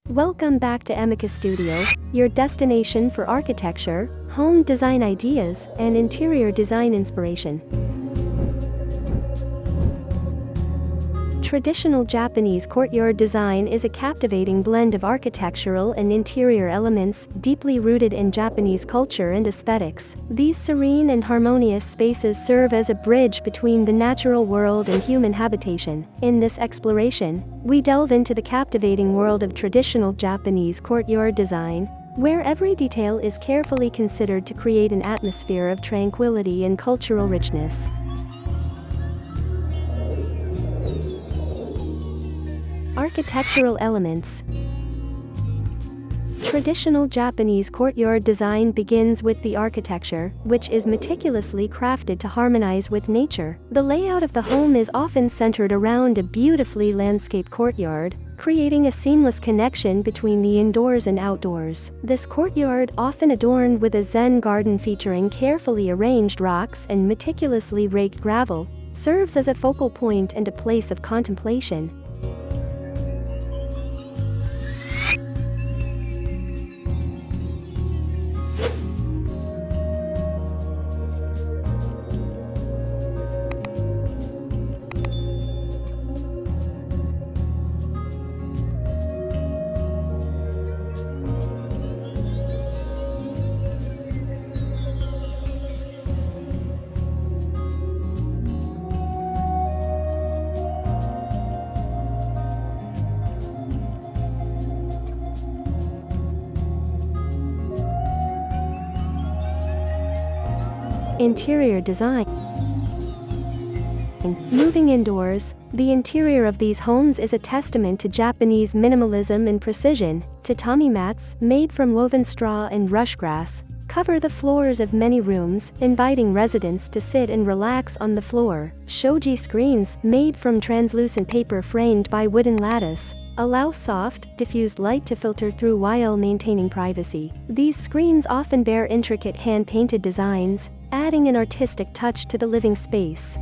Welcome back to Amica Studio, your destination for architecture, home design ideas, and interior design inspiration. Traditional Japanese courtyard design is a captivating blend of architectural and interior elements deeply rooted in Japanese culture and aesthetics. These serene and harmonious spaces serve as a bridge between the natural world and human habitation. In this exploration, we delve into the captivating world of traditional Japanese courtyard design, where every detail is carefully considered to create an atmosphere of tranquility and cultural richness. Architectural elements. Traditional Japanese courtyard design begins with the architecture, which is meticulously crafted to harmonize with nature. The layout of the home is often centered around a beautifully landscaped courtyard, creating a seamless connection between the indoors and outdoors. This courtyard, often adorned with a Zen garden featuring carefully arranged rocks and meticulously raked gravel, serves as a focal point and a place of contemplation. Interior design. Moving indoors, the interior of these homes is a testament to Japanese minimalism and precision. Tatami mats, made from woven straw and rush grass, cover the floors of many rooms, inviting residents to sit and relax on the floor. Shoji screens, made from translucent paper framed by wooden lattice, allow soft, diffused light to filter through while maintaining privacy. These screens often bear intricate hand-painted designs, adding an artistic touch to the living space.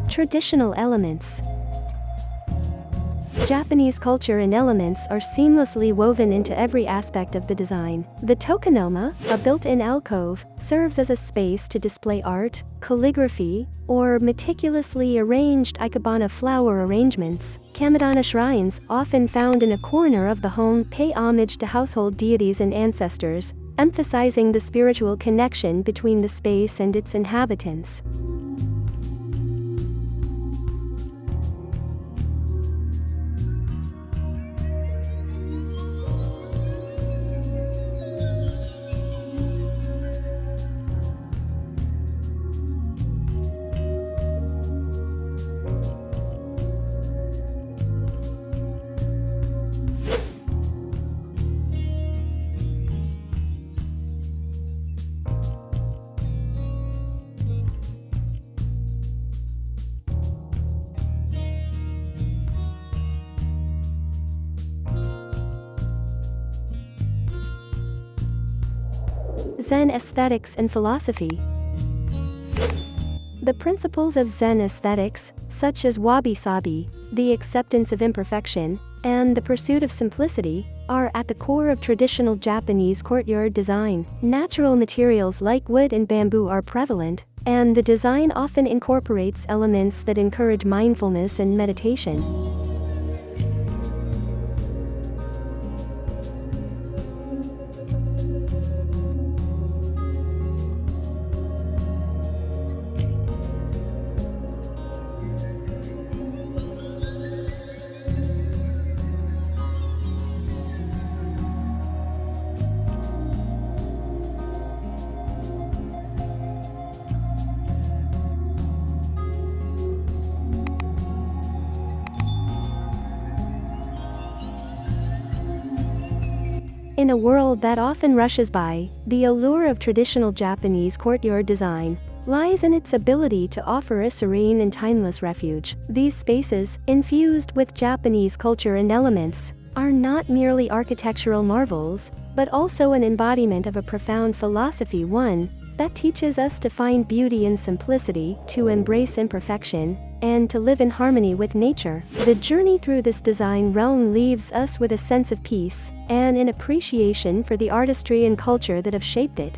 Traditional elements. Japanese culture and elements are seamlessly woven into every aspect of the design. The tokonoma, a built-in alcove, serves as a space to display art, calligraphy, or meticulously arranged ikebana flower arrangements. Kamidana shrines, often found in a corner of the home, pay homage to household deities and ancestors, emphasizing the spiritual connection between the space and its inhabitants. Zen aesthetics and philosophy. The principles of Zen aesthetics, such as wabi-sabi, the acceptance of imperfection, and the pursuit of simplicity, are at the core of traditional Japanese courtyard design. Natural materials like wood and bamboo are prevalent, and the design often incorporates elements that encourage mindfulness and meditation. In a world that often rushes by, the allure of traditional Japanese courtyard design lies in its ability to offer a serene and timeless refuge. These spaces, infused with Japanese culture and elements, are not merely architectural marvels, but also an embodiment of a profound philosophy, one that teaches us to find beauty in simplicity, to embrace imperfection, and to live in harmony with nature. The journey through this design realm leaves us with a sense of peace and an appreciation for the artistry and culture that have shaped it.